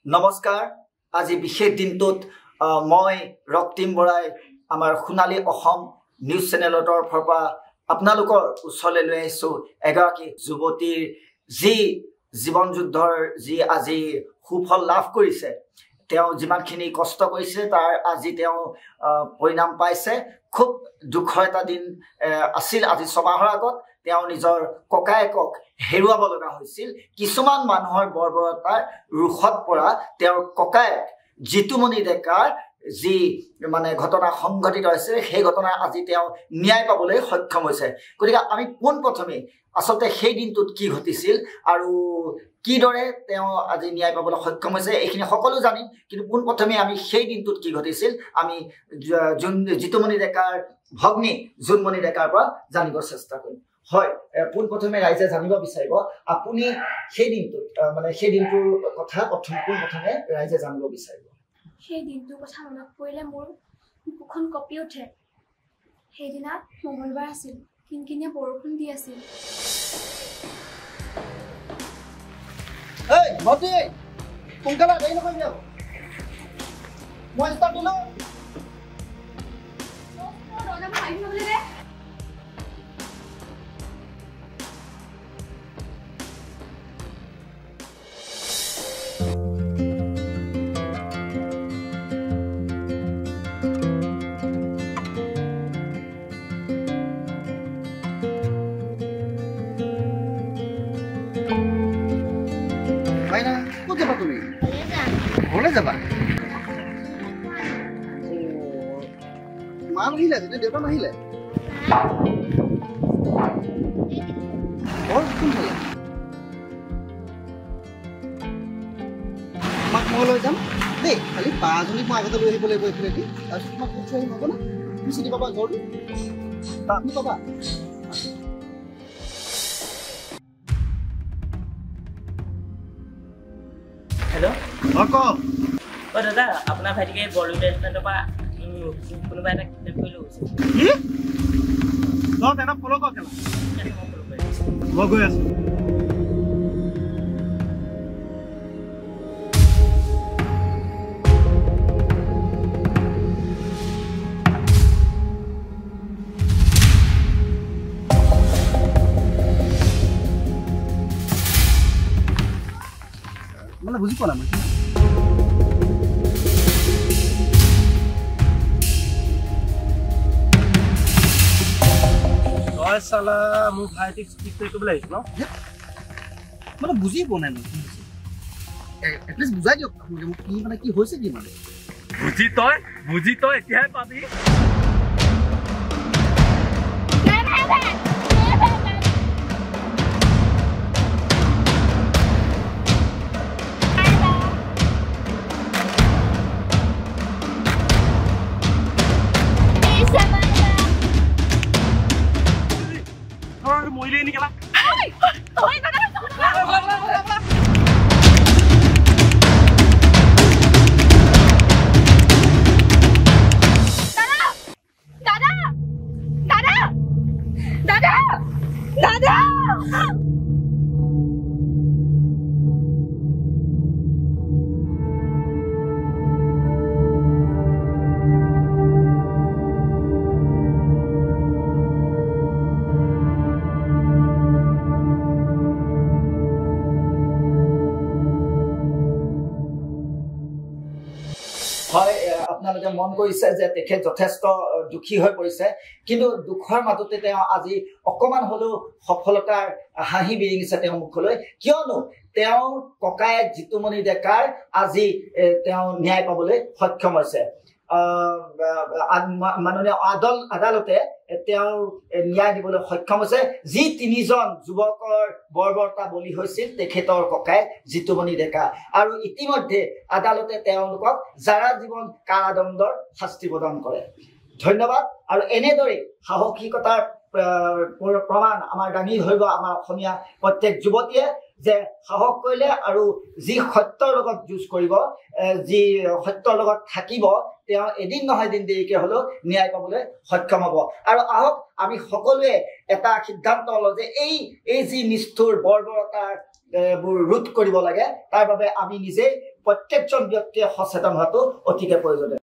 নমস্কাৰ আজি বিশেষ দিনটোত মই ৰক্তিম বৰাই আমাৰ সোণালী অসম নিউজ চেনেলৰ তৰফৰ পৰা আপোনালোকৰ ওচৰলৈ লৈ আহিছো এগৰাকী যুৱতীৰ যি জীৱন যুদ্ধৰ যি আজি সুফল লাভ কৰিছে তেওঁ যিমানখিনি কষ্ট কৰিছে তাৰ আজি তেওঁ পৰিণাম পাইছে খুব দুখৰ এটা দিন আছিল আজি ছমাহৰ আগত তেওঁ নিজৰ ককায়েকক হেৰুৱাব লগা হৈছিল কিছুমান মানুহৰ বৰ্বৰতাৰ ৰুখত পৰা তেওঁৰ ককায়েক জিতুমণি ডেকাৰ যি মানে ঘটনা সংঘটিত হৈছে সেই ঘটনা আজি তেওঁ ন্যায় পাবলৈ সক্ষম হৈছে গতিকে আমি পোনপ্ৰথমে আসলতে সেই দিনটোত কি ঘটিছিল আৰু কিদৰে তেওঁ আজি ন্যায় পাবলৈ সক্ষম হৈছে এইখিনি সকলো জানিম কিন্তু পোনপ্ৰথমে আমি সেই দিনটোত কি ঘটিছিল আমি জিতুমণি ডেকাৰ ভগ্নী জোনমণি ডেকাৰ পৰা জানিব চেষ্টা কৰিম হয় পোনপ্ৰথমে ৰাইজে জানিব বিচাৰিব আপুনি সেই দিনটোত মানে সেই দিনটোৰ কথা পোনপ্ৰথমে ৰাইজে জানিব বিচাৰিব সেই দিনটোৰ কথা মনত পৰিলে মোৰ বুকুখন কঁপি উঠে সেইদিনা মঙলবাৰ আছিল কিনকিনীয়া বৰষুণ দি আছিল এই মতি সোনকালে দেৰি নকৰিবি আকৌ মই ষ্টাৰ্ট দিলো ঘৰলৈ যাবা মা নাহিলে দেউতা নাহিলে কোনফালে তোমাক মই লৈ যাম দেই খালি বাজনীক মই আগতে লৈ আহিব লাগিব এইফালেদি তাৰপিছত তোমাক পঠিয়াই আহিম হ'ব না তুমি চিনি পাবা ঘৰটো আপুনি পাবা হেল্ল' ক দাদা আপোনাৰ ভাইটিকে বলিউড ৰেষ্টুৰেণ্টৰ পৰা কোনোবা এটা কিডনেপ কৰি লৈ গৈছে কি তই এটা ফ'ল' কৰ কেলা মই গৈ আছো মানে বুজি পোৱা নাই তই চালা মোৰ ভাইটিক স্কিপ কৰিবলৈ আহিছ ন মানে বুজি পোৱা নাই এটলিষ্ট বুজাই দিয়ক মোক কি মানে কি হৈছে কি মানে বুজি তই এতিয়াহে পাবি মৰিলে নিকেলা আপোনালোকে মন কৰিছে যে তেখেত যথেষ্ট দুখী হৈ পৰিছে কিন্তু দুখৰ মাজতে তেওঁ আজি অকণমান হ'লেও সফলতাৰ হাঁহি বিৰিঙিছে তেওঁৰ মুখলৈ কিয়নো তেওঁৰ ককায়েক জিতুমণি ডেকাৰ আজি তেওঁ ন্যায় পাবলৈ সক্ষম হৈছে মাননীয় আদালতে তেওঁ ন্যায় দিবলৈ সক্ষম হৈছে যি তিনিজন যুৱকৰ বৰ্বৰতা বলি হৈছিল তেখেতৰ ককায়েক জিতুমণি ডেকা আৰু ইতিমধ্যে আদালতে তেওঁলোকক যাৰা জীৱন কাৰাদণ্ডৰ শাস্তি প্ৰদান কৰে ধন্যবাদ আৰু এনেদৰে সাহসিকতাৰ প্ৰমাণ আমাৰ দাঙি ধৰিব আমাৰ অসমীয়া প্ৰত্যেক যুৱতীয়ে যে সাহস কৰিলে আৰু যি সত্যৰ লগত যুঁজ কৰিব যি সত্যৰ লগত থাকিব তেওঁ এদিন নহয় দিন দেৰিকে হলেও ন্যায় পাবলৈ সক্ষম হ'ব আৰু আহক আমি সকলোৱে এটা সিদ্ধান্ত লওঁ যে এই যি নিষ্ঠুৰ বৰ্বৰতাৰ ৰোধ কৰিব লাগে তাৰ বাবে আমি নিজে প্ৰত্যেকজন ব্যক্তিয়ে সচেতন হোৱাটো অতিকে প্ৰয়োজনীয়